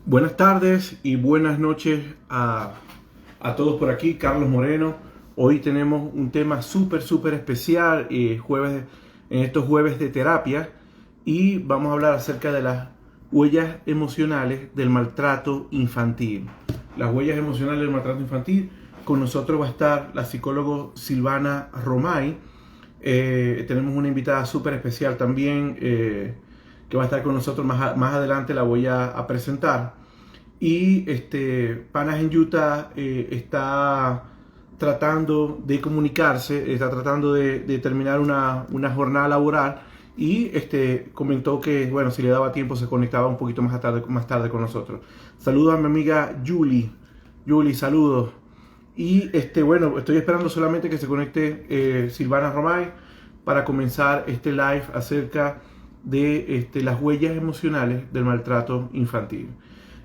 Buenas tardes y buenas noches a todos por aquí. Carlos Moreno. Hoy tenemos un tema súper especial, en estos jueves de terapia, y vamos a hablar acerca de las huellas emocionales del maltrato infantil. Las huellas emocionales del maltrato infantil. Con nosotros va a estar la psicóloga Silvana Romay. Tenemos una invitada súper especial también, que va a estar con nosotros más adelante, la voy a presentar. Y Panas en Utah está tratando de comunicarse, está tratando de terminar una jornada laboral, y comentó que, bueno, si le daba tiempo se conectaba un poquito más tarde con nosotros. Saludos a mi amiga Julie. Julie, saludos. Y bueno, estoy esperando solamente que se conecte Silvana Romay para comenzar este live acerca de las huellas emocionales del maltrato infantil.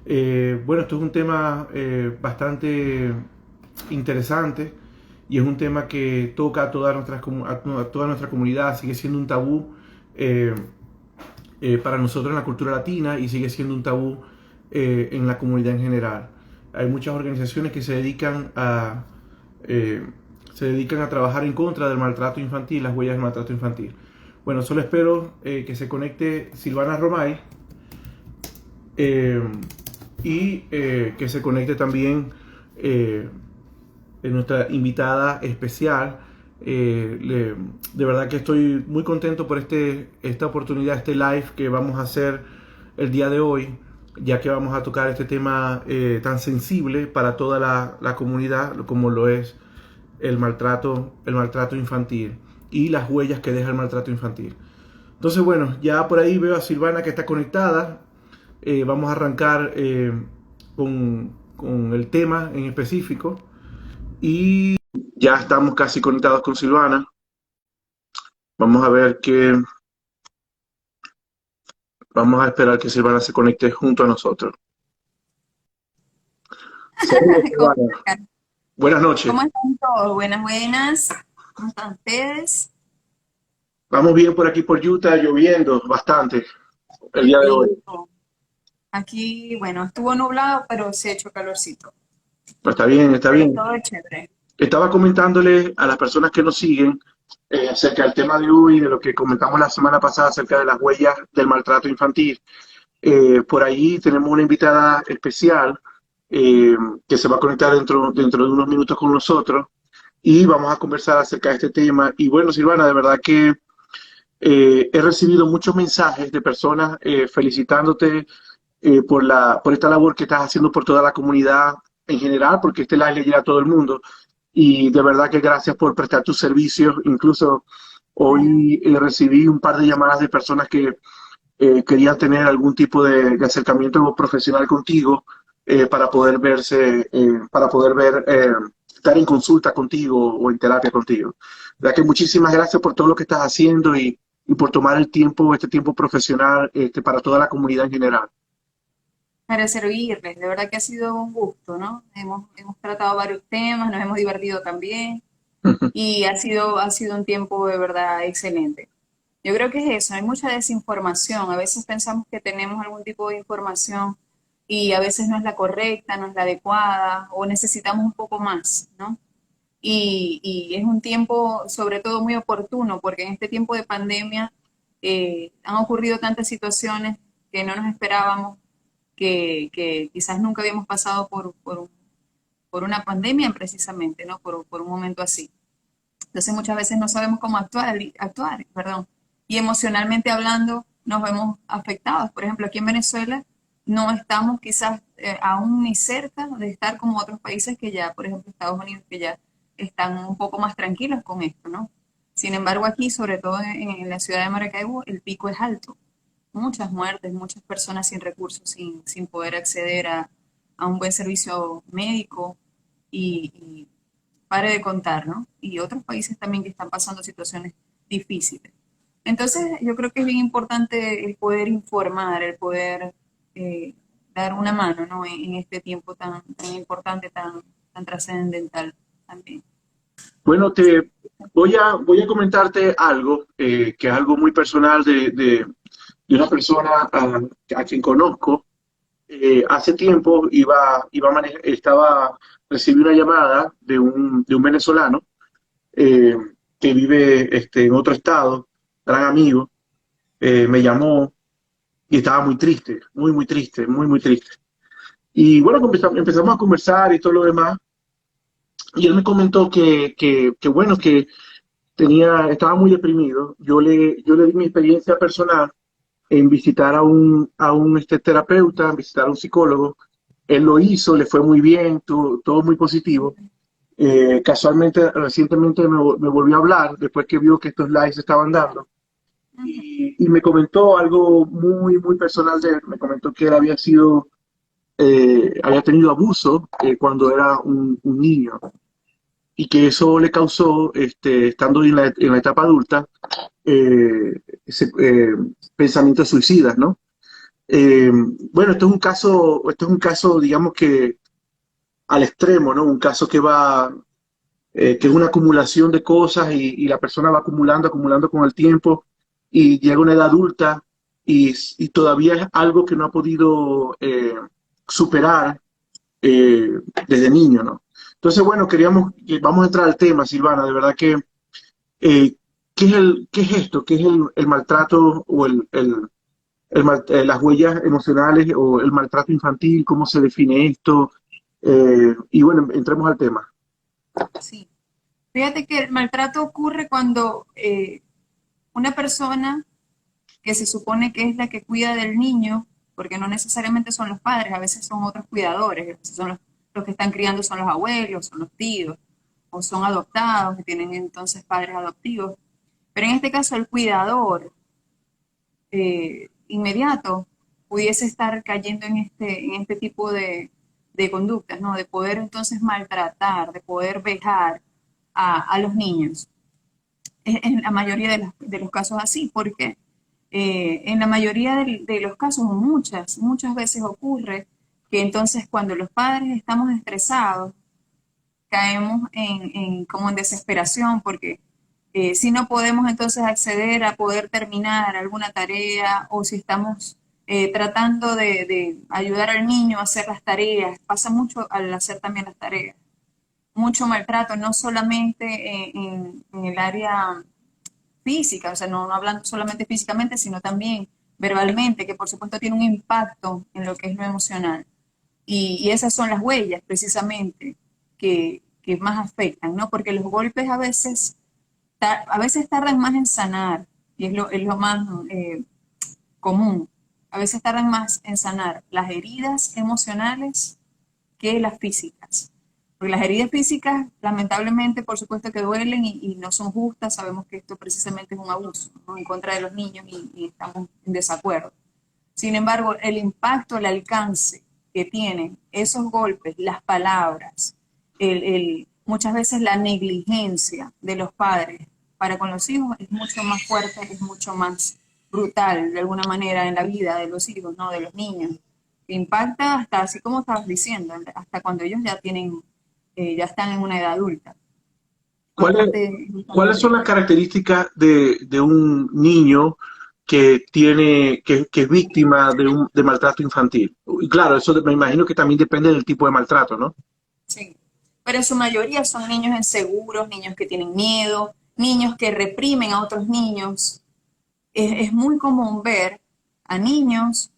Bueno, esto es un tema bastante interesante, y es un tema que toca a toda nuestra comunidad. Sigue siendo un tabú eh, para nosotros en la cultura latina, y sigue siendo un tabú en la comunidad en general. Hay muchas organizaciones que eh, se dedican a trabajar en contra del maltrato infantil, las huellas del maltrato infantil. Bueno, solo espero que se conecte Silvana Romay, eh, y que se conecte también nuestra invitada especial. De verdad que estoy muy contento por esta oportunidad, este live que vamos a hacer el día de hoy, ya que vamos a tocar este tema tan sensible para toda la comunidad, como lo es el maltrato infantil y las huellas que deja el maltrato infantil. Entonces, bueno, ya por ahí veo a Silvana que está conectada. Vamos a arrancar con el tema en específico, y ya estamos casi conectados con Silvana. Vamos a ver que Vamos a esperar que Silvana se conecte junto a nosotros. Saludos, ¿Cómo Silvana. están? Buenas noches. ¿Cómo están todos? Buenas, buenas. ¿Cómo están ustedes? Vamos bien por aquí por Utah, lloviendo bastante el Qué día de hoy. rico. Aquí, bueno, estuvo nublado, pero se echó calorcito. Pero está bien, está Pero bien. todo es chévere. Estaba comentándole a las personas que nos siguen acerca del tema de hoy, de lo que comentamos la semana pasada acerca de las huellas del maltrato infantil. Por ahí tenemos una invitada especial eh, que se va a conectar dentro de unos minutos con nosotros, y vamos a conversar acerca de este tema. Y bueno, Silvana, de verdad que he recibido muchos mensajes de personas felicitándote por esta labor que estás haciendo por toda la comunidad en general, porque este live le llega a todo el mundo. Y de verdad que gracias por prestar tus servicios. Incluso hoy recibí un par de llamadas de personas que querían tener algún tipo de acercamiento profesional contigo, para poder ver, estar en consulta contigo o en terapia contigo. ¿Verdad que muchísimas gracias por todo lo que estás haciendo, y por tomar este tiempo profesional para toda la comunidad en general? Para servirles, de verdad que ha sido un gusto, ¿no? Hemos tratado varios temas, nos hemos divertido también y ha sido un tiempo de verdad excelente. Yo creo que es eso, hay mucha desinformación. A veces pensamos que tenemos algún tipo de información y a veces no es la correcta, no es la adecuada o necesitamos un poco más, ¿no? Y es un tiempo sobre todo muy oportuno porque en este tiempo de pandemia han ocurrido tantas situaciones que no nos esperábamos, que quizás nunca habíamos pasado por una pandemia precisamente, ¿no? Por un momento así. Entonces muchas veces no sabemos cómo actuar, perdón. Y emocionalmente hablando nos vemos afectados. Por ejemplo, aquí en Venezuela no estamos quizás aún ni cerca de estar como otros países que ya, por ejemplo, Estados Unidos, que ya están un poco más tranquilos con esto, ¿no? Sin embargo, aquí, sobre todo en la ciudad de Maracaibo, el pico es alto. Muchas muertes, muchas personas sin recursos, sin poder acceder a un buen servicio médico y pare de contar, ¿no? Y otros países también que están pasando situaciones difíciles. Entonces, yo creo que es bien importante el poder informar, el poder eh, dar una mano, ¿no? En este tiempo tan importante, tan trascendental también. Bueno, voy a comentarte algo que es algo muy personal de una persona a quien conozco. hace tiempo recibí una llamada de un venezolano eh, que vive en otro estado, gran amigo, me llamó y estaba muy triste, muy, muy triste, muy, muy triste. Y bueno, empezamos a conversar y todo lo demás. Y él me comentó que bueno, que estaba muy deprimido. Yo le di mi experiencia personal en visitar a un terapeuta, en visitar a un psicólogo. Él lo hizo, le fue muy bien, todo muy positivo. Casualmente, recientemente me volvió a hablar después que vio que estos lives se estaban dando Ujú. y me comentó algo muy, muy personal de él. Me comentó que él había tenido abuso cuando era un niño y que eso le causó, estando en la etapa adulta, ese, pensamientos suicidas, ¿no? Eh, bueno, esto es un caso, digamos que al extremo, ¿no? Un caso que es una acumulación de cosas y la persona va acumulando, acumulando con el tiempo y llega a una edad adulta y todavía es algo que no ha podido superar desde niño, ¿no? Entonces, bueno, vamos a entrar al tema, Silvana, de verdad que, eh, ¿qué es esto? ¿Qué es el maltrato o las huellas emocionales o el maltrato infantil? ¿Cómo se define esto? Y bueno, entremos al tema. Sí. Fíjate que el maltrato ocurre cuando una persona que se supone que es la que cuida del niño, porque no necesariamente son los padres, a veces son otros cuidadores, a veces son los que están criando son los abuelos, son los tíos, o son adoptados, que tienen entonces padres adoptivos. Pero en este caso el cuidador inmediato pudiese estar cayendo en este tipo de conductas, ¿no? De poder entonces maltratar, de poder vejar a los niños. En la mayoría de los casos así, porque en la mayoría de los casos, muchas veces ocurre que entonces cuando los padres estamos estresados, caemos como en desesperación, porque si no podemos entonces acceder a poder terminar alguna tarea o si estamos tratando de ayudar al niño a hacer las tareas, pasa mucho al hacer también las tareas, mucho maltrato, no solamente en el área física, o sea, no hablando solamente físicamente, sino también verbalmente, que por supuesto tiene un impacto en lo que es lo emocional. Y esas son las huellas, precisamente, que más afectan, ¿no? Porque los golpes a veces tardan más en sanar, y es lo más común. A veces tardan más en sanar las heridas emocionales que las físicas. Porque las heridas físicas, lamentablemente, por supuesto que duelen y no son justas. Sabemos que esto precisamente es un abuso, ¿no? En contra de los niños y estamos en desacuerdo. Sin embargo, el impacto, el alcance que tienen esos golpes, las palabras, muchas veces la negligencia de los padres para con los hijos es mucho más fuerte, es mucho más brutal de alguna manera en la vida de los hijos, ¿no? De los niños. Impacta hasta, así como estabas diciendo, hasta cuando ellos ya están en una edad adulta. ¿Cuáles, Bastante cuáles son importante. las características de un niño que es víctima de maltrato infantil? Y claro, eso me imagino que también depende del tipo de maltrato, ¿no? Sí. Pero en su mayoría son niños inseguros, niños que tienen miedo, niños que reprimen a otros niños. Es muy común ver a niños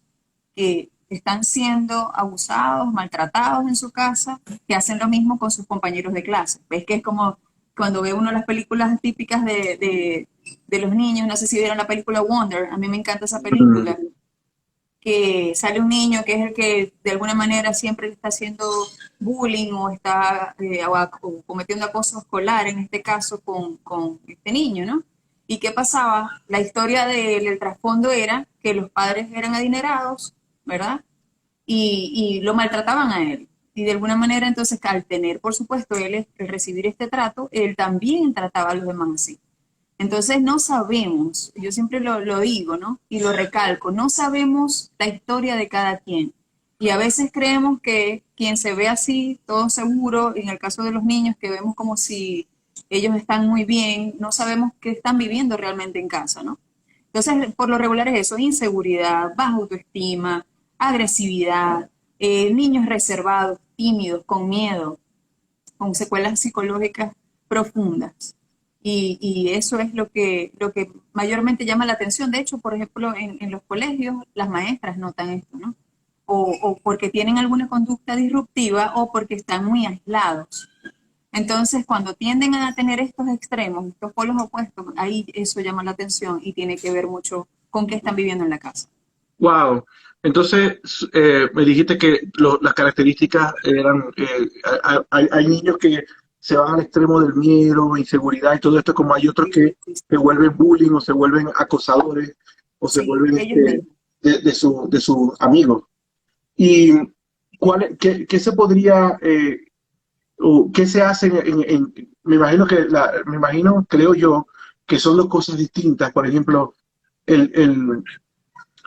que están siendo abusados, maltratados en su casa, que hacen lo mismo con sus compañeros de clase. Ves que es como cuando ve uno las películas típicas de los niños, no sé si vieron la película Wonder, a mí me encanta esa Mm. película, que sale un niño que es el que de alguna manera siempre está haciendo bullying o está o cometiendo acoso escolar, en este caso con este niño, ¿no? ¿Y qué pasaba? La historia del trasfondo era que los padres eran adinerados, ¿verdad? Y lo maltrataban a él. Y de alguna manera, entonces, al tener, por supuesto, el recibir este trato, él también trataba a los demás así. Entonces no sabemos, yo siempre lo digo, ¿no? Y lo recalco, no sabemos la historia de cada quien. Y a veces creemos que quien se ve así, todo seguro, en el caso de los niños, que vemos como si ellos están muy bien, no sabemos qué están viviendo realmente en casa, ¿no? Entonces, por lo regular es eso, inseguridad, baja autoestima, agresividad, niños reservados, tímidos, con miedo, con secuelas psicológicas profundas. Y eso es lo que mayormente llama la atención. De hecho, por ejemplo, en los colegios las maestras notan esto, ¿no? O porque tienen alguna conducta disruptiva o porque están muy aislados. Entonces, cuando tienden a tener estos extremos, estos polos opuestos, ahí eso llama la atención y tiene que ver mucho con qué están viviendo en la casa. Wow. Entonces, me dijiste que las características eran, hay niños que se van al extremo del miedo, inseguridad y todo esto, como hay otros Sí, que sí, sí, se vuelven bullying o se vuelven acosadores o se sí, vuelven ellos mismos. de sus amigos. ¿Y qué se podría, o qué se hace me imagino me imagino, creo yo, que son dos cosas distintas. Por ejemplo, el, el,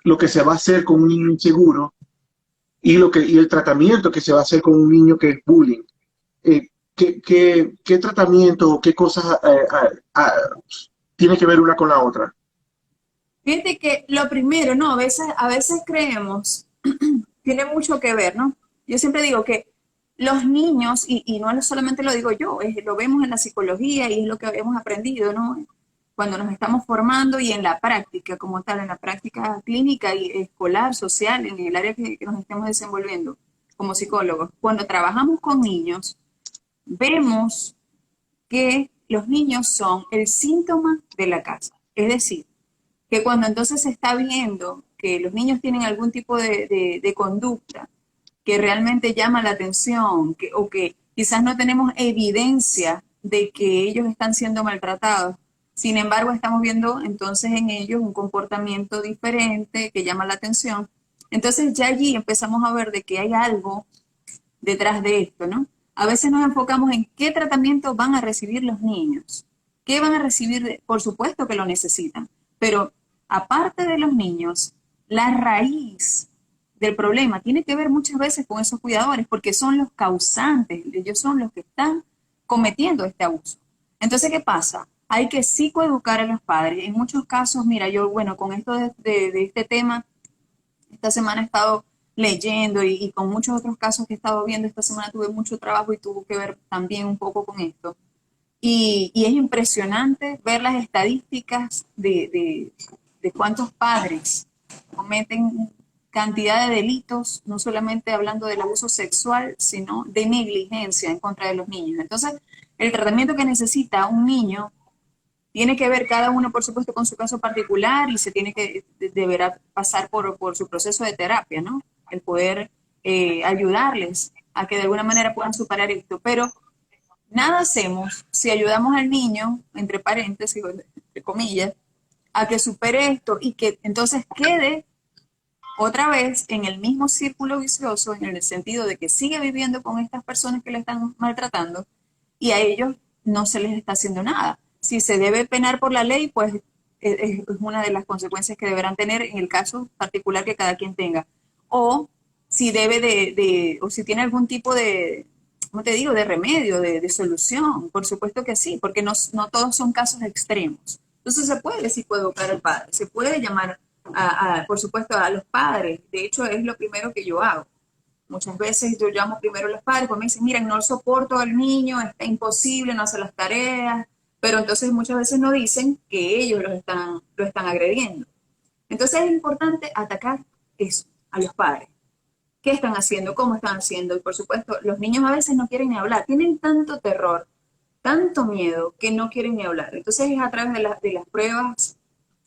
lo que se va a hacer con un niño inseguro y el tratamiento que se va a hacer con un niño que es bullying. Eh, ¿Qué tratamiento o qué cosas tiene que ver una con la otra? Fíjate que lo primero, ¿no? A veces creemos, tiene mucho que ver, ¿no? Yo siempre digo que los niños, y no solamente lo digo yo, lo vemos en la psicología y es lo que hemos aprendido, ¿no? Cuando nos estamos formando y en la práctica como tal, en la práctica clínica y escolar, social, en el área que nos estemos desenvolviendo como psicólogos. Cuando trabajamos con niños, vemos que los niños son el síntoma de la casa. Es decir, que cuando entonces se está viendo que los niños tienen algún tipo de conducta que realmente llama la atención o que quizás no tenemos evidencia de que ellos están siendo maltratados, sin embargo estamos viendo entonces en ellos un comportamiento diferente que llama la atención, entonces ya allí empezamos a ver de que hay algo detrás de esto, ¿no? A veces nos enfocamos en qué tratamiento van a recibir los niños, qué van a recibir, por supuesto que lo necesitan, pero aparte de los niños, la raíz del problema tiene que ver muchas veces con esos cuidadores, porque son los causantes, ellos son los que están cometiendo este abuso. Entonces, ¿qué pasa? Hay que psicoeducar a los padres. En muchos casos, mira, yo, bueno, con esto de este tema, esta semana he estado leyendo y con muchos otros casos que he estado viendo, esta semana tuve mucho trabajo y tuvo que ver también un poco con esto. Y es impresionante ver las estadísticas de cuántos padres cometen cantidad de delitos, no solamente hablando del abuso sexual, sino de negligencia en contra de los niños. Entonces, el tratamiento que necesita un niño tiene que ver cada uno, por supuesto, con su caso particular y se tiene que, deberá pasar por su proceso de terapia, ¿no? El poder ayudarles a que de alguna manera puedan superar esto. Pero nada hacemos si ayudamos al niño, entre paréntesis, entre comillas, a que supere esto y que entonces quede otra vez en el mismo círculo vicioso, en el sentido de que sigue viviendo con estas personas que le están maltratando y a ellos no se les está haciendo nada. Si se debe penar por la ley, pues es una de las consecuencias que deberán tener en el caso particular que cada quien tenga. O si debe o si tiene algún tipo de, ¿cómo te digo?, de remedio, de solución. Por supuesto que sí, porque no todos son casos extremos. Entonces se puede psicoeducar al padre, se puede llamar, por supuesto, a los padres. De hecho, es lo primero que yo hago. Muchas veces yo llamo primero a los padres, pues me dicen, miren, no soporto al niño, está imposible, no hace las tareas, pero entonces muchas veces no dicen que ellos lo están agrediendo. Entonces es importante atacar eso, a los padres. ¿Qué están haciendo? ¿Cómo están haciendo? Y por supuesto, los niños a veces no quieren ni hablar, tienen tanto terror, tanto miedo, que no quieren ni hablar. Entonces es a través de las pruebas,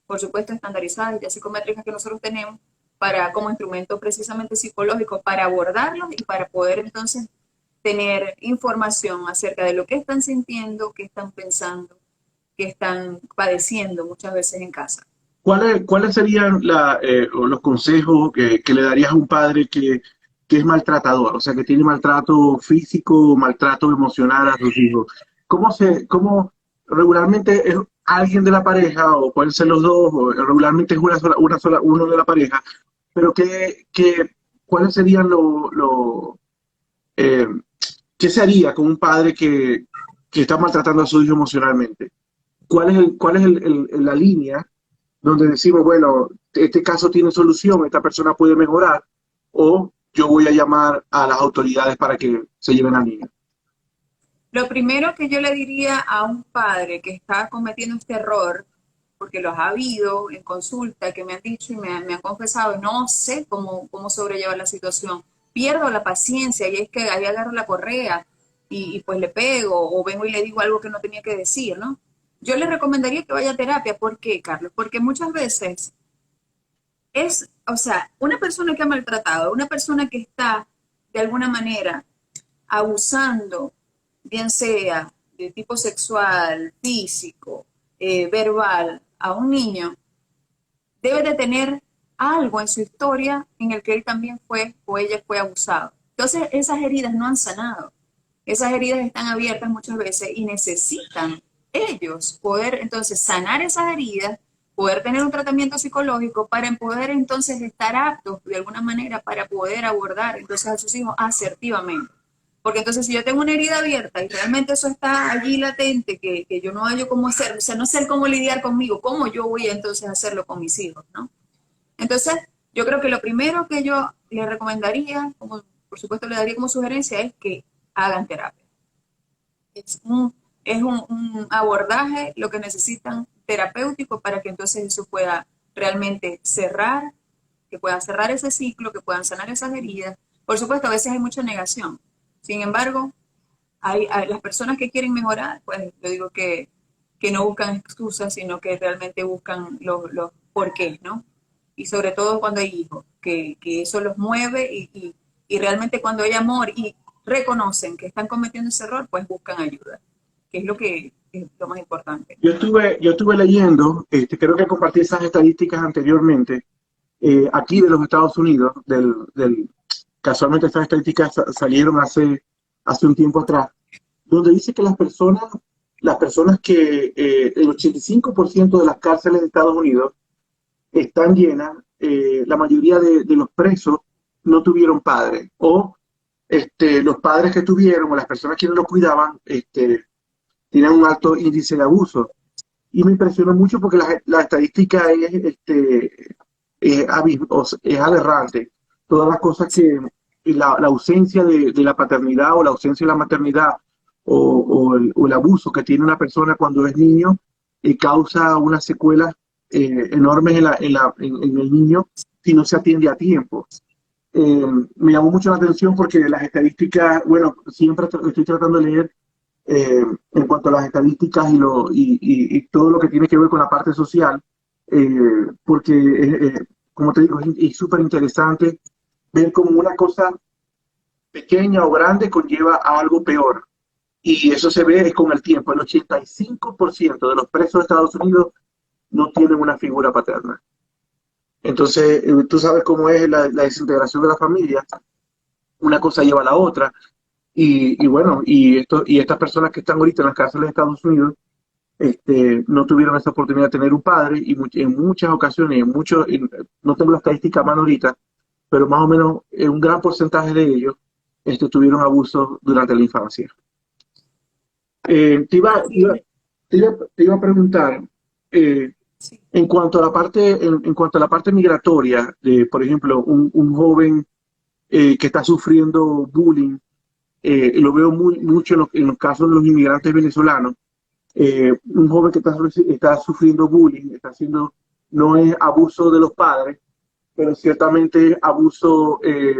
por supuesto, estandarizadas y psicométricas que nosotros tenemos, para, como instrumento precisamente psicológico, para abordarlos y para poder entonces tener información acerca de lo que están sintiendo, qué están pensando, qué están padeciendo muchas veces en casa. ¿Cuáles serían o los consejos que le darías a un padre que es maltratador, o sea, que tiene maltrato físico, maltrato emocional a sus hijos? Cómo regularmente es alguien de la pareja, o pueden ser los dos, o regularmente es uno de la pareja, pero ¿cuáles serían eh, qué se haría con un padre que está maltratando a su hijo emocionalmente? ¿Cuál es la línea donde decimos, bueno, este caso tiene solución, esta persona puede mejorar, o yo voy a llamar a las autoridades para que se lleven al niño? Lo primero que yo le diría a un padre que está cometiendo este error, porque los ha habido en consulta, que me han dicho y me han confesado, no sé cómo sobrellevar la situación, pierdo la paciencia y es que ahí agarro la correa y pues le pego o vengo y le digo algo que no tenía que decir, ¿no? Yo le recomendaría que vaya a terapia. ¿Por qué, Carlos? Porque muchas veces o sea, una persona que ha maltratado, una persona que está de alguna manera abusando, bien sea de tipo sexual, físico, verbal, a un niño, debe de tener algo en su historia en el que él también fue o ella fue abusado. Entonces, esas heridas no han sanado. Esas heridas están abiertas muchas veces y necesitan ellos poder entonces sanar esas heridas, poder tener un tratamiento psicológico para poder entonces estar aptos de alguna manera para poder abordar entonces a sus hijos asertivamente. Porque entonces si yo tengo una herida abierta y realmente eso está allí latente, que yo no hallo cómo hacer, o sea, no sé cómo lidiar conmigo, ¿cómo yo voy a entonces hacerlo con mis hijos, no? Entonces, yo creo que lo primero que yo le recomendaría, como por supuesto le daría como sugerencia, es que hagan terapia. Es un abordaje lo que necesitan terapéutico para que entonces eso pueda realmente cerrar, que puedan cerrar ese ciclo, que puedan sanar esas heridas. Por supuesto, a veces hay mucha negación. Sin embargo, hay las personas que quieren mejorar, pues yo digo que no buscan excusas, sino que realmente buscan los porqués, ¿no? Y sobre todo cuando hay hijos, que eso los mueve y realmente cuando hay amor y reconocen que están cometiendo ese error, pues buscan ayuda, que es lo que es lo más importante. Yo estuve leyendo, creo que compartí esas estadísticas anteriormente, aquí de los Estados Unidos, casualmente estas estadísticas salieron hace un tiempo atrás, donde dice que las personas que el 85% de las cárceles de Estados Unidos están llenas, la mayoría de los presos no tuvieron padres, o los padres que tuvieron, o las personas que los cuidaban, tienen un alto índice de abuso. Y me impresionó mucho porque la estadística es aberrante. Todas las cosas la ausencia de la paternidad o la ausencia de la maternidad o el abuso que tiene una persona cuando es niño causa unas secuelas enormes en el niño si no se atiende a tiempo. Me llamó mucho la atención porque las estadísticas, bueno, siempre estoy tratando de leer en cuanto a las estadísticas y todo lo que tiene que ver con la parte social, porque, como te digo, es súper interesante ver cómo una cosa pequeña o grande conlleva a algo peor. Y eso se ve con el tiempo. El 85% de los presos de Estados Unidos no tienen una figura paterna. Entonces, tú sabes cómo es la desintegración de la familia. Una cosa lleva a la otra. Y bueno, y estas personas que están ahorita en las cárceles de Estados Unidos no tuvieron esa oportunidad de tener un padre y en muchas ocasiones, no tengo la estadística a mano ahorita, pero más o menos un gran porcentaje de ellos tuvieron abusos durante la infancia. Eh, te iba, te Así iba- es. te iba a preguntar, eh, Sí. en cuanto a la parte migratoria, por ejemplo, un joven que está sufriendo bullying, lo veo mucho en los casos de los inmigrantes venezolanos. Un joven que está sufriendo bullying, no es abuso de los padres, pero ciertamente abuso de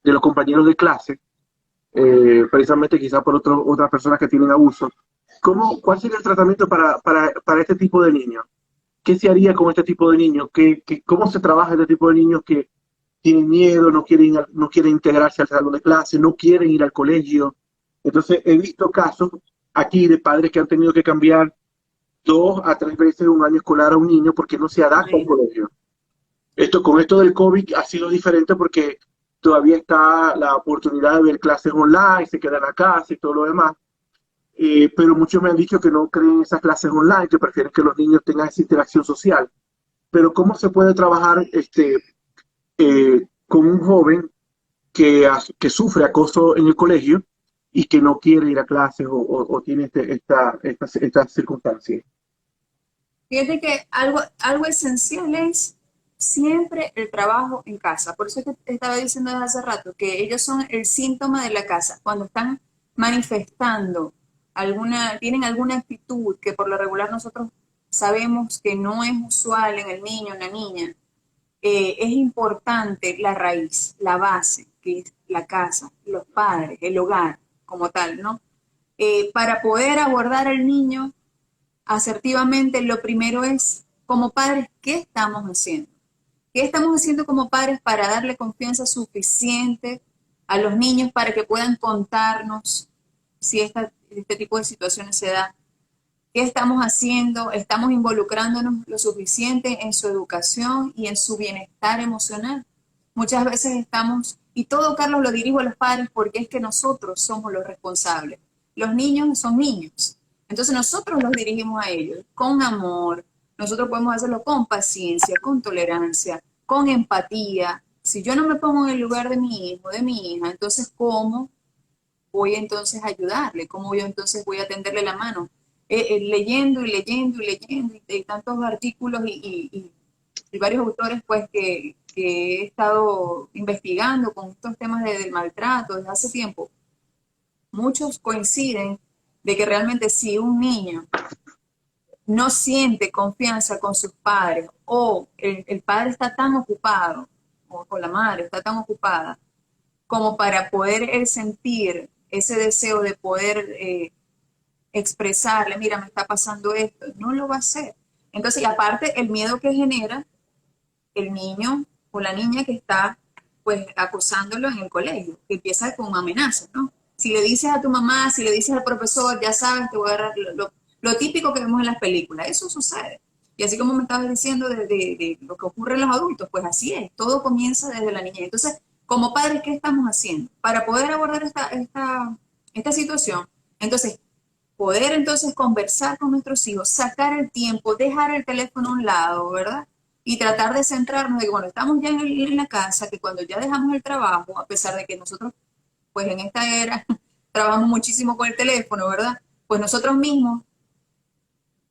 los compañeros de clase, precisamente quizás por otras personas que tienen abuso. ¿Cuál sería el tratamiento para este tipo de niños? ¿Qué se haría con este tipo de niños? ¿Cómo se trabaja este tipo de niños que tienen miedo, no quieren integrarse al salón de clase, no quieren ir al colegio? Entonces, he visto casos aquí de padres que han tenido que cambiar 2 a 3 veces un año escolar a un niño porque no se adapta al Imagínate. colegio. Con esto del COVID ha sido diferente porque todavía está la oportunidad de ver clases online, se quedan en la casa y todo lo demás. Pero muchos me han dicho que no creen en esas clases online, que prefieren que los niños tengan esa interacción social. Pero ¿cómo se puede trabajar con un joven que sufre acoso en el colegio y que no quiere ir a clases o tiene esta circunstancia? Fíjate que algo esencial es siempre el trabajo en casa. Por eso es que te estaba diciendo desde hace rato que ellos son el síntoma de la casa. Cuando están manifestando tienen alguna actitud que por lo regular nosotros sabemos que no es usual en el niño o en la niña, es importante la raíz, la base, que es la casa, los padres, el hogar como tal, ¿no? Para poder abordar al niño asertivamente, lo primero es, como padres, ¿qué estamos haciendo? ¿Qué estamos haciendo como padres para darle confianza suficiente a los niños para que puedan contarnos si este tipo de situaciones se da? ¿Qué estamos haciendo? ¿Estamos involucrándonos lo suficiente en su educación y en su bienestar emocional? Muchas veces estamos, y todo, Carlos, lo dirijo a los padres porque es que nosotros somos los responsables. Los niños son niños. Entonces nosotros los dirigimos a ellos con amor. Nosotros podemos hacerlo con paciencia, con tolerancia, con empatía. Si yo no me pongo en el lugar de mi hijo, de mi hija, entonces ¿cómo voy entonces a ayudarle? ¿Cómo yo entonces voy a tenderle la mano? Leyendo y leyendo y leyendo y tantos artículos y varios autores pues que he estado investigando con estos temas del maltrato desde hace tiempo, muchos coinciden de que realmente si un niño no siente confianza con sus padres o el padre está tan ocupado o la madre está tan ocupada como para poder sentir ese deseo de poder expresarle, mira, me está pasando esto, no lo va a hacer. Entonces, y aparte, el miedo que genera el niño o la niña que está pues acosándolo en el colegio, que empieza con amenazas, ¿no? Si le dices a tu mamá, si le dices al profesor, ya sabes, te voy a agarrar lo típico que vemos en las películas, eso sucede. Y así como me estabas diciendo de lo que ocurre en los adultos, pues así es, todo comienza desde la niñez. Entonces, como padres, ¿qué estamos haciendo? Para poder abordar esta situación, entonces, poder entonces conversar con nuestros hijos, sacar el tiempo, dejar el teléfono a un lado, ¿verdad? Y tratar de centrarnos de que cuando estamos ya en la casa, que cuando ya dejamos el trabajo, a pesar de que nosotros, pues en esta era, trabajamos muchísimo con el teléfono, ¿verdad? Pues nosotros mismos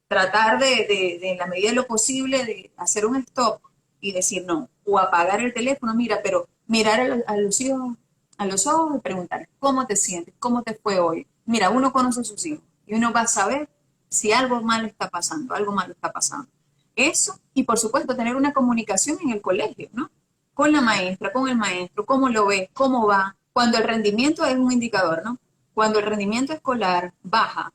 tratar en la medida de lo posible, de hacer un stop y decir no, o apagar el teléfono, mira, pero mirar a los hijos a los ojos y preguntar, ¿cómo te sientes? ¿Cómo te fue hoy? Mira, uno conoce a sus hijos y uno va a saber si algo malo está pasando, algo malo está pasando. Eso, y por supuesto, tener una comunicación en el colegio, ¿no? Con la maestra, con el maestro, cómo lo ves, cómo va. Cuando el rendimiento es un indicador, ¿no? Cuando el rendimiento escolar baja,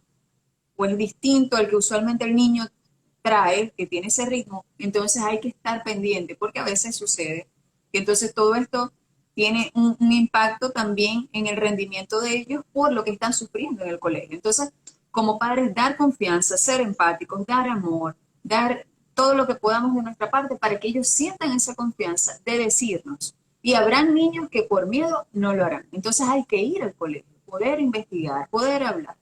o es distinto al que usualmente el niño trae, que tiene ese ritmo, entonces hay que estar pendiente, porque a veces sucede que entonces todo esto tiene un impacto también en el rendimiento de ellos por lo que están sufriendo en el colegio. Entonces, como padres, dar confianza, ser empáticos, dar amor, dar todo lo que podamos de nuestra parte para que ellos sientan esa confianza de decirnos. Y habrán niños que por miedo no lo harán. Entonces hay que ir al colegio, poder investigar, poder hablar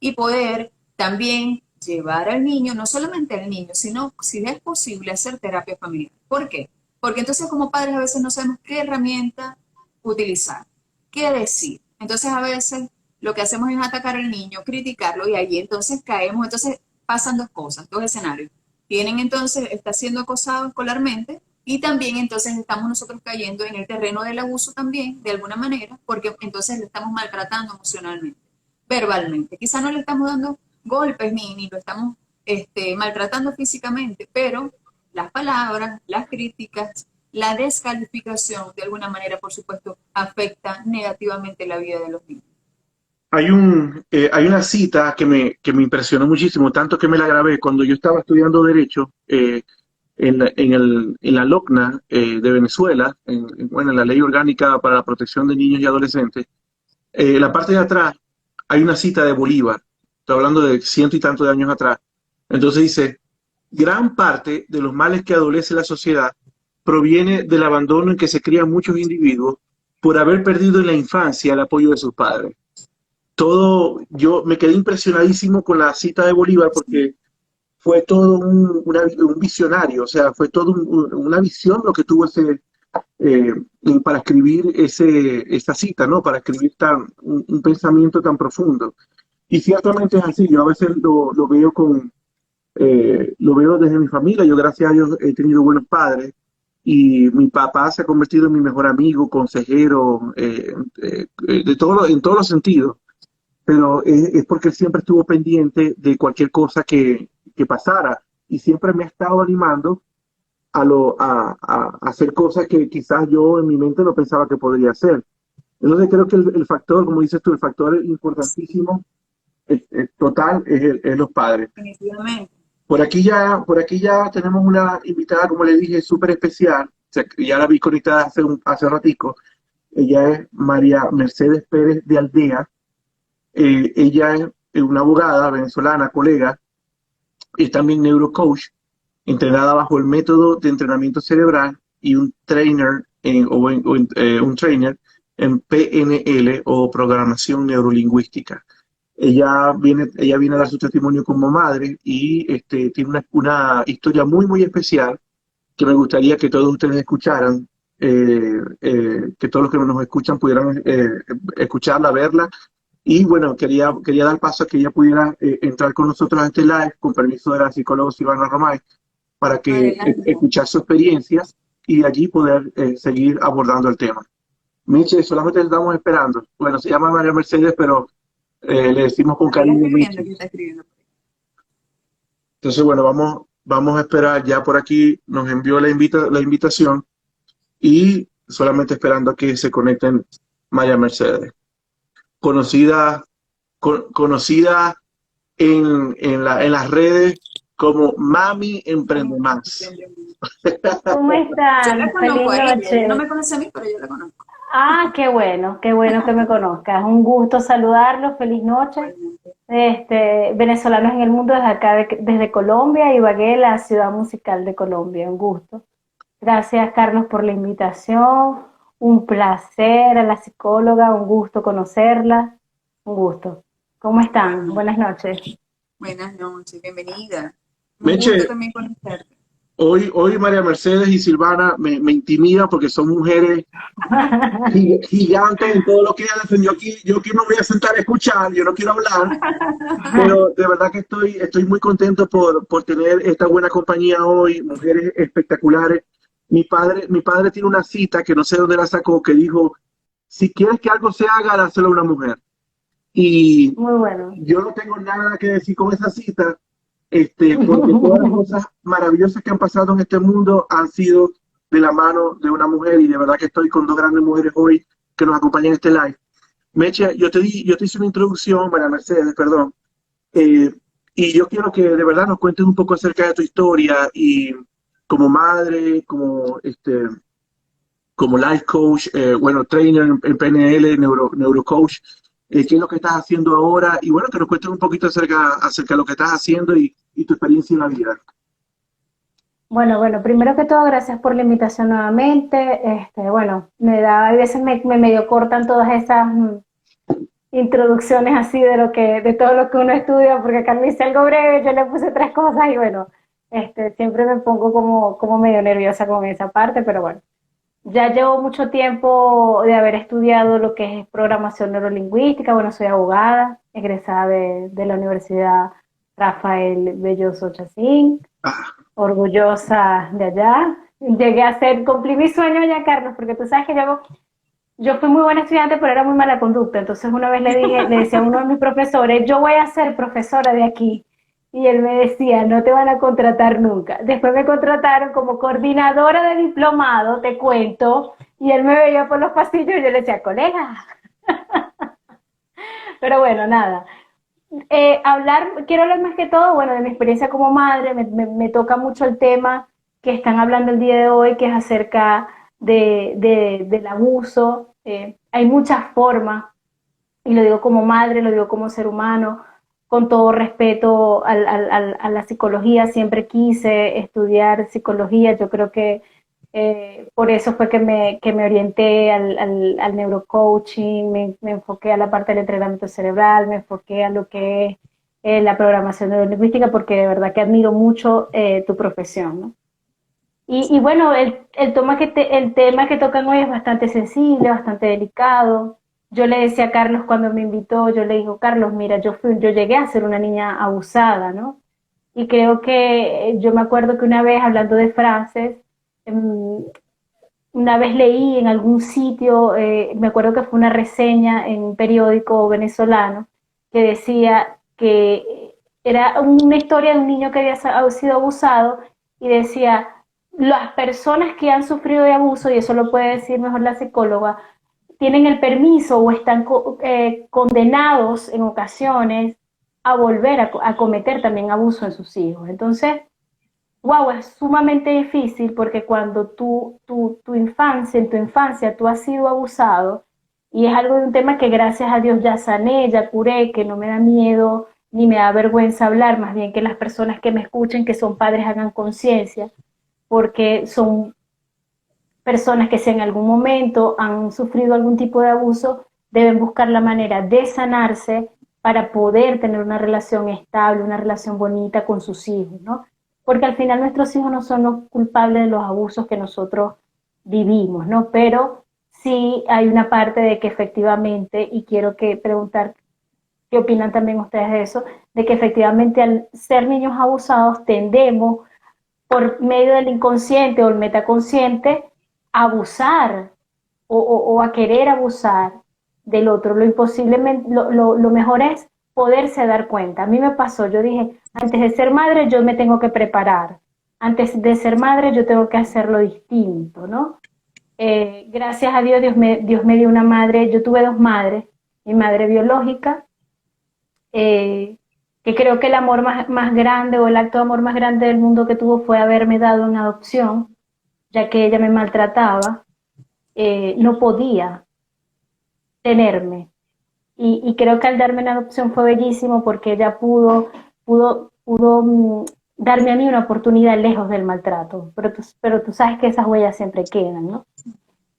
y poder también llevar al niño, no solamente al niño, sino si es posible hacer terapia familiar. ¿Por qué? Porque entonces como padres a veces no sabemos qué herramienta utilizar, qué decir. Entonces a veces lo que hacemos es atacar al niño, criticarlo y ahí entonces caemos, entonces pasan dos cosas, dos escenarios. Tienen entonces, está siendo acosado escolarmente y también entonces estamos nosotros cayendo en el terreno del abuso también, de alguna manera, porque entonces le estamos maltratando emocionalmente, verbalmente. Quizá no le estamos dando golpes ni lo estamos maltratando físicamente, pero las palabras, las críticas, la descalificación, de alguna manera, por supuesto, afecta negativamente la vida de los niños. Hay una cita que me impresionó muchísimo, tanto que me la grabé cuando yo estaba estudiando Derecho en la LOCNA de Venezuela, bueno, en la Ley Orgánica para la Protección de Niños y Adolescentes. La parte de atrás hay una cita de Bolívar, estoy hablando de ciento y tantos de años atrás. Entonces dice, gran parte de los males que adolece la sociedad proviene del abandono en que se crían muchos individuos por haber perdido en la infancia el apoyo de sus padres. Yo me quedé impresionadísimo con la cita de Bolívar porque fue todo un visionario, o sea, fue todo una visión lo que tuvo eh, para escribir esa cita, ¿no? Para escribir un pensamiento tan profundo. Y ciertamente es así, yo a veces lo veo lo veo desde mi familia, yo gracias a Dios he tenido buenos padres, y mi papá se ha convertido en mi mejor amigo, consejero, en todos los sentidos, pero es porque él siempre estuvo pendiente de cualquier cosa que pasara y siempre me ha estado animando a hacer cosas que quizás yo en mi mente no pensaba que podría hacer. Entonces creo que el factor, como dices tú, el factor importantísimo, total, es los padres. definitivamente. Por aquí ya tenemos una invitada, como le dije, súper especial. O sea, ya la vi conectada hace ratico. Ella es María Mercedes Pérez de Aldea. Ella es una abogada venezolana, colega, es también neurocoach, entrenada bajo el método de entrenamiento cerebral y un trainer un trainer en PNL o programación neurolingüística. Ella viene a dar su testimonio como madre y tiene una historia muy, muy especial que me gustaría que todos ustedes escucharan, que todos los que nos escuchan pudieran escucharla, verla. Y bueno, quería dar paso a que ella pudiera entrar con nosotros a este live, con permiso de la psicóloga Silvana Romay, para que Adelante. escuchar sus experiencias y allí poder seguir abordando el tema. Miche, solamente estamos esperando. Bueno, se llama María Mercedes, pero le decimos con cariño Miche. Aquí está escribiendo. Entonces, bueno, vamos a esperar. Ya por aquí nos envió la invitación y solamente esperando a que se conecten María Mercedes. Conocida, conocida en las redes como Mami Emprende Más. ¿Cómo Yo la están? conozco Feliz a ella, ella no noche. me conoce a mí, pero yo la conozco. Ah, qué bueno que me conozcas. Un gusto saludarlos. Feliz noche. Igualmente. Venezolanos en el mundo desde acá, desde Colombia, Ibagué, la ciudad musical de Colombia. Un gusto. Gracias, Carlos, por la invitación. Un placer a la psicóloga, un gusto conocerla. Un gusto. ¿Cómo están? Igualmente. Buenas noches. Buenas noches, bienvenida. Un gusto Meche, también conocerte. hoy María Mercedes y Silvana me intimidan porque son mujeres gigantes en todo lo que hacen. Yo aquí me voy a sentar a escuchar, yo no quiero hablar, pero de verdad que estoy muy contento por tener esta buena compañía hoy, mujeres espectaculares. Mi padre tiene una cita que no sé dónde la sacó, que dijo, si quieres que algo se haga, dáselo a una mujer. Y Muy bueno. yo no tengo nada que decir con esa cita, porque todas las cosas maravillosas que han pasado en este mundo han sido de la mano de una mujer y de verdad que estoy con dos grandes mujeres hoy que nos acompañan en este live. Meche, yo te hice una introducción, María Mercedes, perdón, eh, y yo quiero que de verdad nos cuentes un poco acerca de tu historia y como madre, como life coach, bueno, trainer en PNL, neurocoach, qué es lo que estás haciendo ahora y bueno, que nos cuentes un poquito acerca de lo que estás haciendo y tu experiencia en la vida. Bueno, primero que todo, gracias por la invitación nuevamente. Bueno, a veces me medio cortan todas esas introducciones así de todo lo que uno estudia, porque acá me hice algo breve, yo le puse tres cosas y bueno, siempre me pongo como medio nerviosa con esa parte, pero bueno. Ya llevo mucho tiempo de haber estudiado lo que es programación neurolingüística. Bueno, soy abogada, egresada de la Universidad Rafael Belloso Chacín, Ah, orgullosa de allá. Cumplí mi sueño allá, Carlos, porque tú sabes que yo fui muy buena estudiante, pero era muy mala conducta. Entonces una vez le decía a uno de mis profesores, yo voy a ser profesora de aquí. Y él me decía, no te van a contratar nunca. Después me contrataron como coordinadora de diplomado, te cuento, y él me veía por los pasillos y yo le decía, colega. Pero bueno, nada. Quiero hablar más que todo, bueno, de mi experiencia como madre. Me toca mucho el tema que están hablando el día de hoy, que es acerca del abuso. Hay muchas formas, y lo digo como madre, lo digo como ser humano, con todo respeto a la psicología. Siempre quise estudiar psicología. Yo creo que por eso fue que me orienté al neurocoaching, me enfoqué a la parte del entrenamiento cerebral, me enfoqué a lo que es la programación neurolingüística, porque de verdad que admiro mucho tu profesión, ¿no? Y bueno, el tema que tocan hoy es bastante sensible, bastante delicado. Yo le decía a Carlos cuando me invitó, yo le digo, Carlos, mira, yo llegué a ser una niña abusada, ¿no? Y creo que yo me acuerdo que una vez hablando de frases, una vez leí en algún sitio, me acuerdo que fue una reseña en un periódico venezolano, que decía que era una historia de un niño que había sido abusado y decía, las personas que han sufrido de abuso, y eso lo puede decir mejor la psicóloga, tienen el permiso o están condenados en ocasiones a volver a cometer también abuso en sus hijos. Entonces, wow, es sumamente difícil porque cuando en tu infancia tú has sido abusado, y es algo de un tema que gracias a Dios ya sané, ya curé, que no me da miedo ni me da vergüenza hablar, más bien que las personas que me escuchen, que son padres, hagan conciencia, porque son personas que si en algún momento han sufrido algún tipo de abuso, deben buscar la manera de sanarse para poder tener una relación estable, una relación bonita con sus hijos, ¿no? Porque al final nuestros hijos no son los culpables de los abusos que nosotros vivimos, ¿no? Pero sí hay una parte de que efectivamente, y quiero que preguntar qué opinan también ustedes de eso, de que efectivamente al ser niños abusados tendemos por medio del inconsciente o el metaconsciente a abusar o a querer abusar del otro. Lo imposiblemente, lo mejor es poderse dar cuenta. A mí me pasó, yo dije, antes de ser madre yo me tengo que preparar, antes de ser madre yo tengo que hacerlo distinto, ¿no? Gracias a Dios, Dios me dio una madre, yo tuve dos madres, mi madre biológica, que creo que el amor más grande o el acto de amor más grande del mundo que tuvo fue haberme dado en adopción, ya que ella me maltrataba, no podía tenerme. Y creo que al darme en adopción fue bellísimo porque ella pudo darme a mí una oportunidad lejos del maltrato, pero tú sabes que esas huellas siempre quedan, ¿no?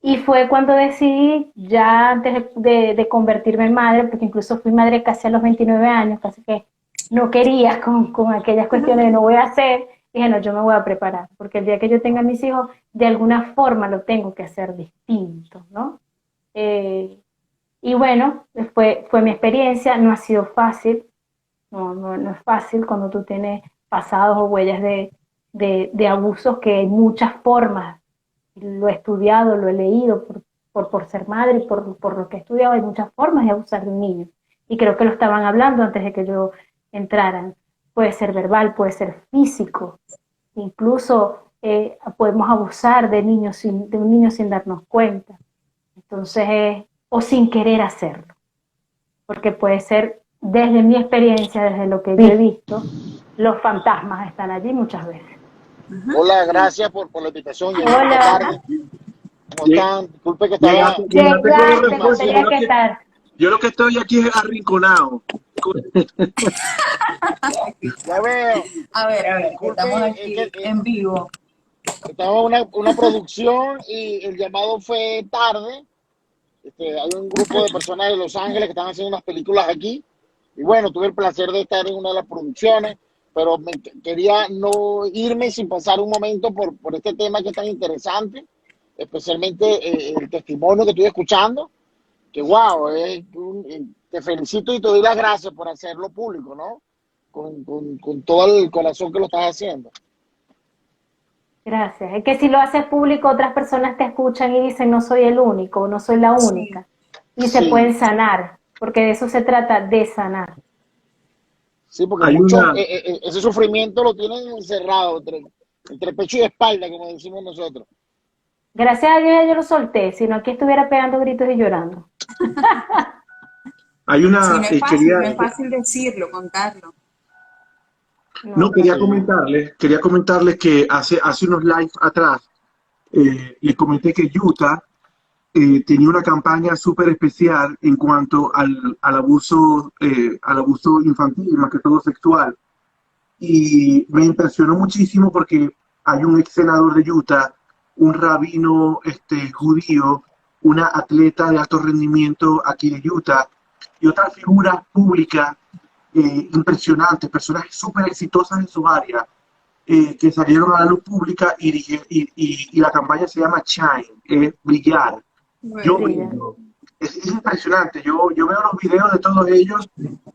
Y fue cuando decidí, ya antes de convertirme en madre, porque incluso fui madre casi a los 29 años, casi que no quería con aquellas cuestiones de no voy a hacer, dije, no, yo me voy a preparar, porque el día que yo tenga a mis hijos, de alguna forma lo tengo que hacer distinto, ¿no? Y bueno, fue mi experiencia, no ha sido fácil, no es fácil cuando tú tienes pasados o huellas de abusos, que hay muchas formas. Lo he estudiado, lo he leído por ser madre, por lo que he estudiado, hay muchas formas de abusar de un niño. Y creo que lo estaban hablando antes de que yo entrara. Puede ser verbal, puede ser físico. Incluso podemos abusar de un niño sin darnos cuenta. Entonces, o sin querer hacerlo. Porque puede ser, desde mi experiencia, desde lo que yo he visto, los fantasmas están allí muchas veces. Hola, gracias por la invitación. Llegué un poco Hola. tarde. ¿Cómo están? Disculpe que estaba... Llegaste, no tenías que estar. Yo lo que estoy aquí es arrinconado. Ya veo. A ver, Disculpe, estamos aquí en vivo. Estaba en una producción y el llamado fue tarde. Hay un grupo de personas de Los Ángeles que están haciendo unas películas aquí. Y bueno, tuve el placer de estar en una de las producciones, pero quería no irme sin pasar un momento por este tema que es tan interesante, especialmente el testimonio que estoy escuchando, que wow, te felicito y te doy las gracias por hacerlo público, ¿no? Con todo el corazón que lo estás haciendo. Gracias. Es que si lo haces público, otras personas te escuchan y dicen, no soy el único, no soy la única. Y se pueden sanar, porque de eso se trata, de sanar. Sí, porque ese sufrimiento lo tienen encerrado entre pecho y espalda, como decimos nosotros. Gracias a Dios ya yo lo solté, si no aquí estuviera pegando gritos y llorando. Hay una... Sí, no es fácil decirlo, contarlo. Quería comentarles que hace unos lives atrás les comenté que Utah tenía una campaña súper especial en cuanto al abuso infantil, más que todo sexual. Y me impresionó muchísimo porque hay un ex senador de Utah, un rabino judío, una atleta de alto rendimiento aquí de Utah y otras figuras públicas impresionantes, personas súper exitosas en su área, que salieron a la luz pública y la campaña se llama Shine, brillar. Yo brillo. Es impresionante. Yo veo los videos de todos ellos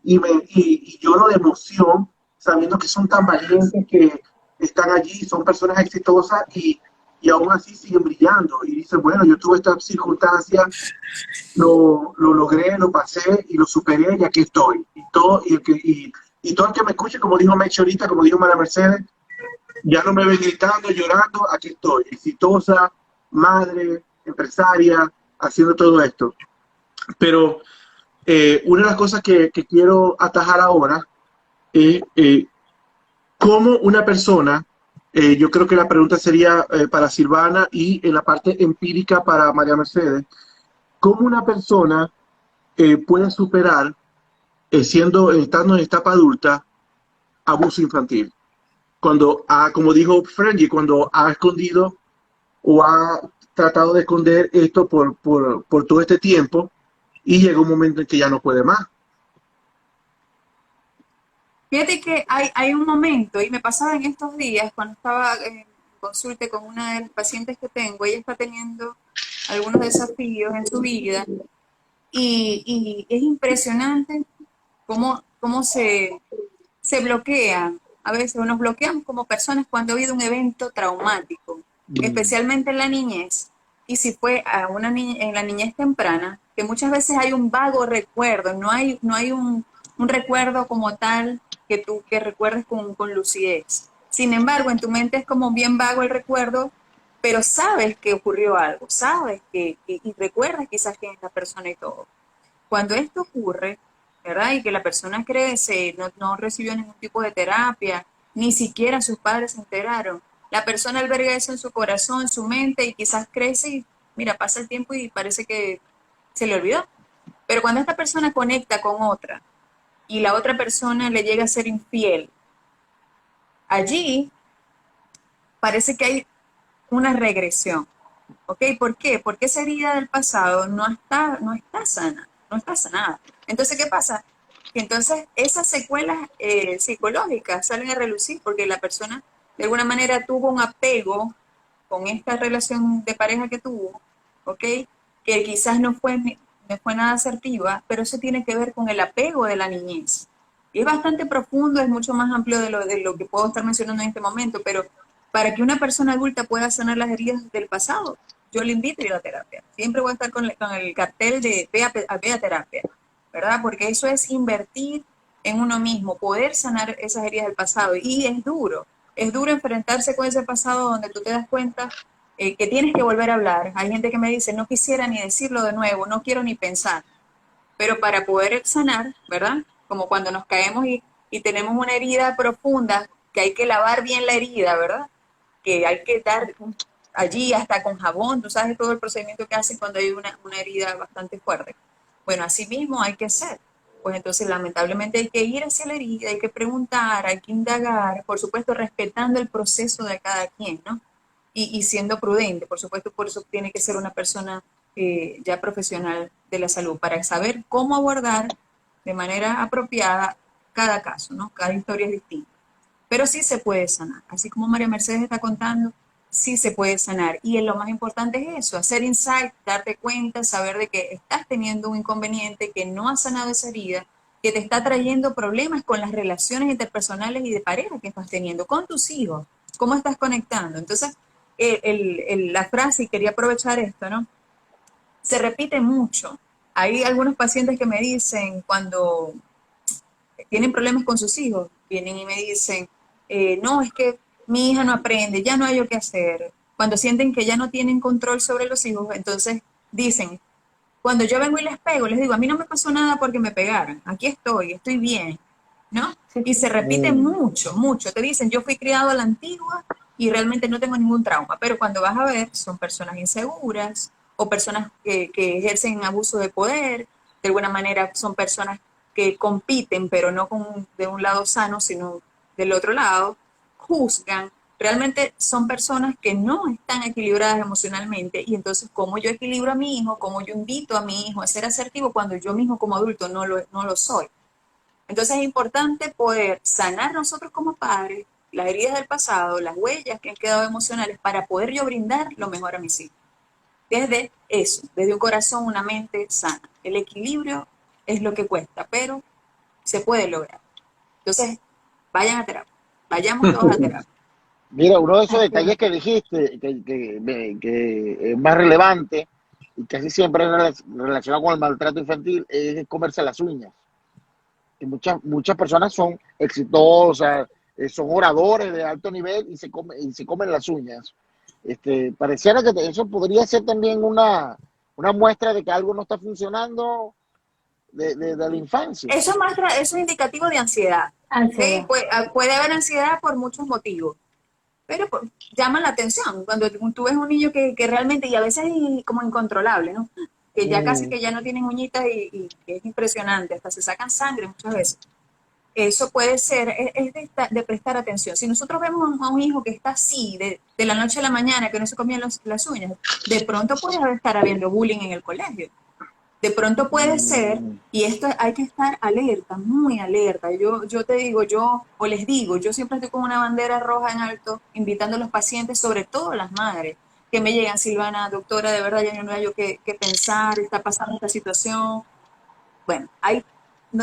y lloro de emoción sabiendo que son tan valientes, que están allí, son personas exitosas y y aún así siguen brillando y dicen, bueno, yo tuve esta circunstancia, lo logré, lo pasé y lo superé y aquí estoy. Y todo el que me escuche, como dijo Meche ahorita, como dijo María Mercedes, ya no me ven gritando, llorando, aquí estoy, exitosa, madre, empresaria, haciendo todo esto. Pero una de las cosas que quiero atajar ahora es cómo una persona, yo creo que la pregunta sería para Silvana y en la parte empírica para María Mercedes, cómo una persona puede superar, estando en etapa adulta, abuso infantil. Cuando como dijo Frenzy, cuando ha escondido o ha tratado de esconder esto por todo este tiempo y llega un momento en que ya no puede más. Fíjate que hay un momento, y me pasaba en estos días, cuando estaba en consulta con una de las pacientes que tengo, ella está teniendo algunos desafíos en su vida, y es impresionante cómo se bloquean. A veces nos bloqueamos como personas cuando ha habido un evento traumático, especialmente en la niñez. Y si fue a una en la niñez temprana, que muchas veces hay un vago recuerdo, no hay un recuerdo como tal que recuerdes con lucidez. Sin embargo, en tu mente es como bien vago el recuerdo, pero sabes que ocurrió algo, sabes y recuerdas quizás quién es la persona y todo. Cuando esto ocurre, ¿verdad? Y que la persona crece, no recibió ningún tipo de terapia, ni siquiera sus padres se enteraron. La persona alberga eso en su corazón, en su mente, y quizás crece y, mira, pasa el tiempo y parece que se le olvidó. Pero cuando esta persona conecta con otra y la otra persona le llega a ser infiel, allí parece que hay una regresión. ¿Ok? ¿Por qué? Porque esa herida del pasado no está sana, no está sanada. Entonces, ¿qué pasa? Que entonces esas secuelas psicológicas salen a relucir porque la persona de alguna manera tuvo un apego con esta relación de pareja que tuvo, ¿ok? Que quizás no fue nada asertiva, pero eso tiene que ver con el apego de la niñez. Y es bastante profundo, es mucho más amplio de lo que puedo estar mencionando en este momento, pero para que una persona adulta pueda sanar las heridas del pasado, yo le invito a ir a terapia. Siempre voy a estar con el cartel de ve a terapia, ¿verdad? Porque eso es invertir en uno mismo, poder sanar esas heridas del pasado. Y es duro enfrentarse con ese pasado donde tú te das cuenta que tienes que volver a hablar. Hay gente que me dice, no quisiera ni decirlo de nuevo, no quiero ni pensar. Pero para poder sanar, ¿verdad? Como cuando nos caemos y tenemos una herida profunda, que hay que lavar bien la herida, ¿verdad? Que hay que dar allí hasta con jabón, tú sabes todo el procedimiento que hacen cuando hay una herida bastante fuerte. Bueno, así mismo hay que hacer. Pues entonces lamentablemente hay que ir hacia la herida, hay que preguntar, hay que indagar, por supuesto respetando el proceso de cada quien, ¿no? Y siendo prudente, por supuesto, por eso tiene que ser una persona ya profesional de la salud, para saber cómo abordar de manera apropiada cada caso, ¿no? Cada historia es distinta. Pero sí se puede sanar, así como María Mercedes está contando, sí se puede sanar. Y lo más importante es eso, hacer insight, darte cuenta, saber de que estás teniendo un inconveniente, que no has sanado esa herida, que te está trayendo problemas con las relaciones interpersonales y de pareja que estás teniendo, con tus hijos, cómo estás conectando. Entonces, la frase, y quería aprovechar esto, ¿no? Se repite mucho. Hay algunos pacientes que me dicen cuando tienen problemas con sus hijos, vienen y me dicen, no, es que mi hija no aprende, ya no hay yo qué hacer. Cuando sienten que ya no tienen control sobre los hijos, entonces dicen, cuando yo vengo y les pego, les digo, a mí no me pasó nada porque me pegaron, aquí estoy bien, ¿no? Sí. Y se repite mucho, mucho. Te dicen, yo fui criado a la antigua y realmente no tengo ningún trauma, pero cuando vas a ver, son personas inseguras o personas que ejercen abuso de poder, de alguna manera son personas que compiten, pero no de un lado sano, sino del otro lado, juzgan. Realmente son personas que no están equilibradas emocionalmente y entonces cómo yo equilibro a mi hijo, cómo yo invito a mi hijo a ser asertivo cuando yo mismo como adulto no lo soy. Entonces es importante poder sanar nosotros como padres las heridas del pasado, las huellas que han quedado emocionales para poder yo brindar lo mejor a mis hijos. Desde eso, desde un corazón, una mente sana. El equilibrio es lo que cuesta, pero se puede lograr. Entonces, vayan a terapia. Vayamos todos a terapia. Mira, uno de esos Así es. detalles que dijiste, que es más relevante y casi siempre es relacionado con el maltrato infantil, es comerse las uñas. Que muchas personas son exitosas, son oradores de alto nivel y se comen las uñas. Pareciera que eso podría ser también una muestra de que algo no está funcionando de la infancia. Eso muestra, eso es indicativo de ansiedad. ¿Ok? Ansiedad. Puede haber ansiedad por muchos motivos, pero pues, llama la atención cuando tú ves un niño que realmente, y a veces es como incontrolable, ¿no? Que ya casi Mm, que ya no tienen uñitas y es impresionante, hasta se sacan sangre muchas veces. Eso puede ser, es de prestar atención. Si nosotros vemos a un hijo que está así, de la noche a la mañana, que no se comía las uñas, de pronto puede estar habiendo bullying en el colegio. De pronto puede ser, mm, y esto hay que estar alerta, muy alerta. Yo te digo, o les digo, yo siempre estoy con una bandera roja en alto, invitando a los pacientes, sobre todo las madres, que me llegan, Silvana, doctora, de verdad ya no hay yo que pensar, está pasando esta situación. Bueno, hay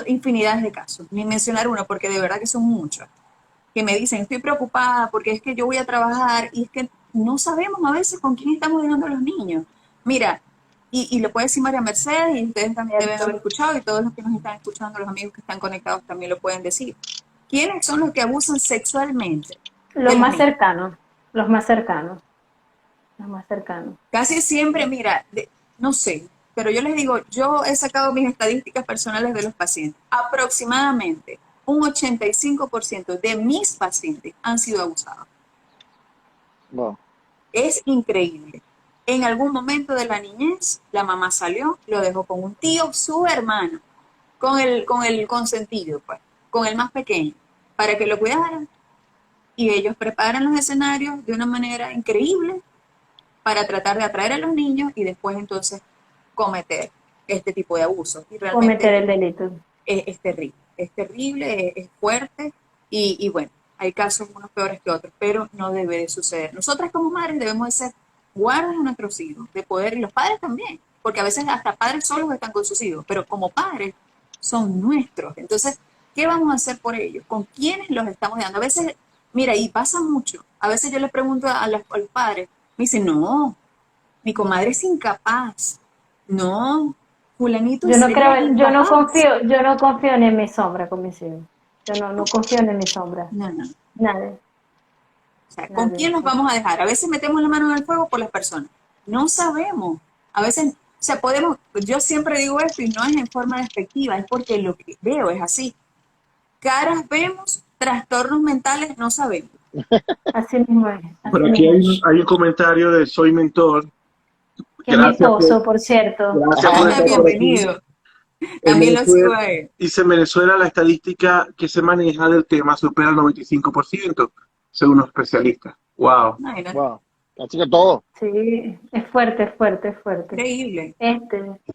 infinidades de casos, ni mencionar uno, porque de verdad que son muchos, que me dicen, estoy preocupada porque es que yo voy a trabajar y es que no sabemos a veces con quién estamos dejando a los niños. Mira, y lo puede decir María Mercedes, y ustedes también deben haber Cierto. escuchado, y todos los que nos están escuchando, los amigos que están conectados también lo pueden decir. ¿Quiénes son los que abusan sexualmente de Los los más niños? cercanos, los más cercanos, los más cercanos. Casi siempre, mira, no sé, pero yo les digo, yo he sacado mis estadísticas personales de los pacientes. Aproximadamente un 85% de mis pacientes han sido abusados. no. Es increíble. En algún momento de la niñez, la mamá salió, lo dejó con un tío, su hermano, con el consentido, pues, con el más pequeño, para que lo cuidaran. Y ellos preparan los escenarios de una manera increíble para tratar de atraer a los niños y después entonces cometer este tipo de abusos. Y Cometer realmente el delito. es terrible, es fuerte y bueno, hay casos unos peores que otros, pero no debe de suceder. Nosotras como madres debemos de ser guardas de nuestros hijos, de poder, y los padres también, porque a veces hasta padres solos están con sus hijos, pero como padres son nuestros. Entonces, ¿qué vamos a hacer por ellos? ¿Con quiénes los estamos dando? A veces, mira, y pasa mucho, a veces yo les pregunto a los padres, me dicen, no, mi comadre es incapaz, no, fulanito Yo es no creo, incapaz. yo no confío ni en mi sombra con mis hijos. Yo no confío ni en mi sombra. No, no. Nadie, O sea, ¿con quién nadie. nos vamos a dejar? A veces metemos la mano en el fuego por las personas. No sabemos. A veces, o sea, podemos, yo siempre digo esto y no es en forma despectiva, es porque lo que veo es así. Caras vemos, trastornos mentales no sabemos. Así mismo es, Por así aquí mismo es. hay un comentario de Soy Mentor. Que es mi Gracias esposo, por cierto. gracias por Ajá. estar por aquí. Bienvenido. En También lo Venezuela, sigo a él. dice en Venezuela la estadística que se maneja del tema supera el 95%, según los especialistas. Wow. Imagínate, Wow. Así que todo. Sí, es fuerte, es fuerte, es fuerte. increíble.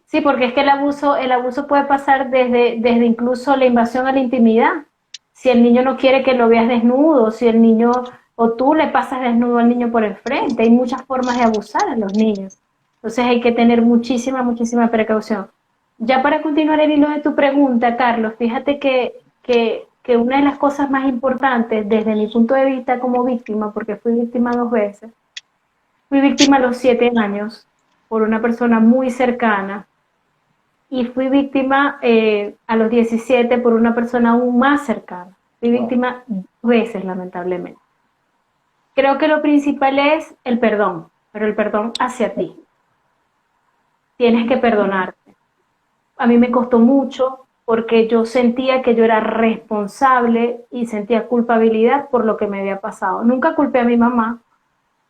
Sí, porque es que el abuso puede pasar desde incluso la invasión a la intimidad. Si el niño no quiere que lo veas desnudo, si el niño o tú le pasas desnudo al niño por el frente, hay muchas formas de abusar a los niños. Entonces hay que tener muchísima, muchísima precaución. Ya para continuar el hilo de tu pregunta, Carlos, fíjate que una de las cosas más importantes desde mi punto de vista como víctima, porque fui víctima 2 veces, fui víctima a los 7 años por una persona muy cercana y fui víctima a los 17 por una persona aún más cercana. Fui Wow. víctima 2 veces, lamentablemente. Creo que lo principal es el perdón, pero el perdón hacia ti. Tienes que perdonarte. A mí me costó mucho porque yo sentía que yo era responsable y sentía culpabilidad por lo que me había pasado. Nunca culpé a mi mamá,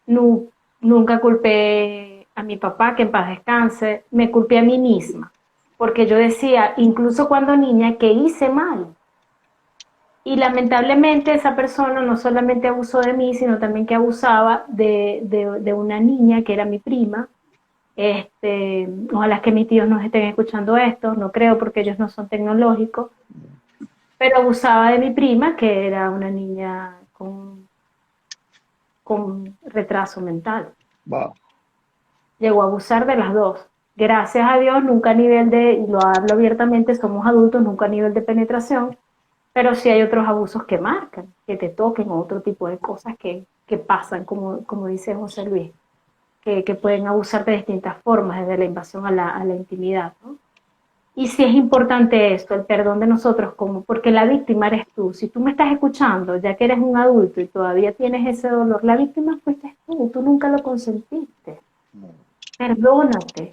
nu nunca culpé a mi papá, que en paz descanse, me culpé a mí misma, porque yo decía, incluso cuando niña, que hice mal. Y lamentablemente esa persona no solamente abusó de mí, sino también que abusaba de una niña que era mi prima. Ojalá que mis tíos no estén escuchando esto, no creo porque ellos no son tecnológicos, pero abusaba de mi prima, que era una niña con retraso mental. Wow. Llegó a abusar de las dos. Gracias a Dios, nunca a nivel de, y lo hablo abiertamente, somos adultos, nunca a nivel de penetración, pero sí hay otros abusos que marcan, que te toquen, o otro tipo de cosas que pasan, como dice José Luis, que pueden abusar de distintas formas, desde la invasión a la intimidad, ¿no? Y sí es importante esto, el perdón de nosotros, porque la víctima eres tú. Si tú me estás escuchando, ya que eres un adulto y todavía tienes ese dolor, la víctima fuiste tú nunca lo consentiste. Perdónate,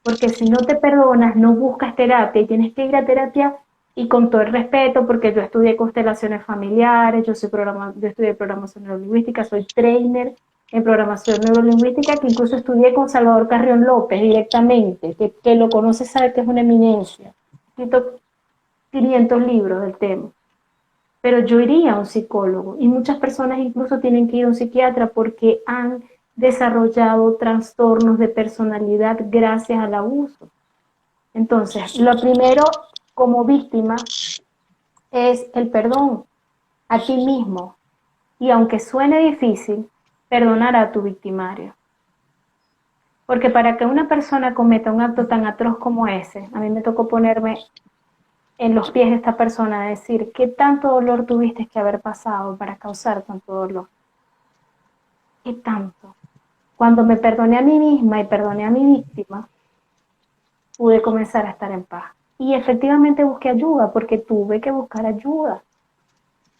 porque si no te perdonas, no buscas terapia y tienes que ir a terapia y con todo el respeto, porque yo estudié constelaciones familiares, yo estudié programación neurolingüística, soy trainer en programación neurolingüística, que incluso estudié con Salvador Carrión López directamente, que lo conoce sabe que es una eminencia, he escrito 500 libros del tema, pero yo iría a un psicólogo y muchas personas incluso tienen que ir a un psiquiatra porque han desarrollado trastornos de personalidad gracias al abuso. Entonces, lo primero como víctima es el perdón a ti mismo. Y aunque suene difícil, perdonar a tu victimario. Porque para que una persona cometa un acto tan atroz como ese, a mí me tocó ponerme en los pies de esta persona, a decir, ¿qué tanto dolor tuviste que haber pasado para causar tanto dolor? ¿Qué tanto? Cuando me perdoné a mí misma y perdoné a mi víctima, pude comenzar a estar en paz. Y efectivamente busqué ayuda, porque tuve que buscar ayuda.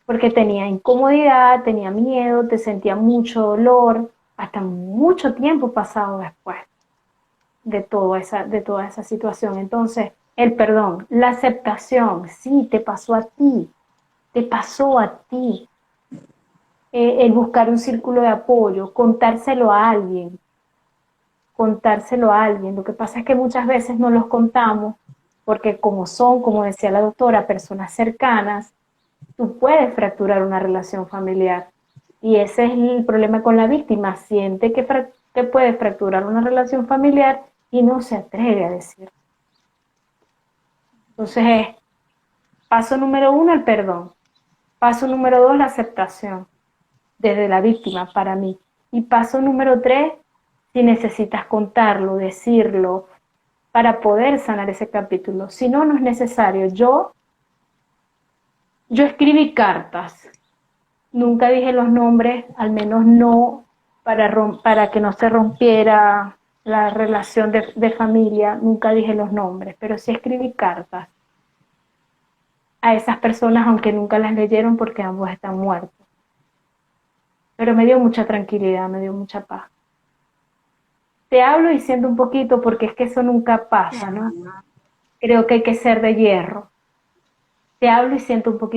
Porque tenía incomodidad, tenía miedo, te sentía mucho dolor, hasta mucho tiempo pasado después de toda esa situación. Entonces, el perdón, la aceptación, sí, te pasó a ti, te pasó a ti. El buscar un círculo de apoyo, contárselo a alguien, contárselo a alguien. Lo que pasa es que muchas veces no los contamos porque como son, como decía la doctora, personas cercanas, tú puedes fracturar una relación familiar. Y ese es el problema con la víctima. Siente que puede fracturar una relación familiar y no se atreve a decir. Entonces, paso número 1, el perdón. Paso número 2, la aceptación desde la víctima para mí. Y paso número 3, si necesitas contarlo, decirlo, para poder sanar ese capítulo. Si no, no es necesario. Yo escribí cartas. Nunca dije los nombres, al menos no para que no se rompiera la relación de familia, nunca dije los nombres, pero sí escribí cartas a esas personas, aunque nunca las leyeron porque ambos están muertos. Pero me dio mucha tranquilidad, me dio mucha paz. Te hablo y siento un poquito porque es que eso nunca pasa, ¿no? Creo que hay que ser de hierro. Te hablo y siento un poquito.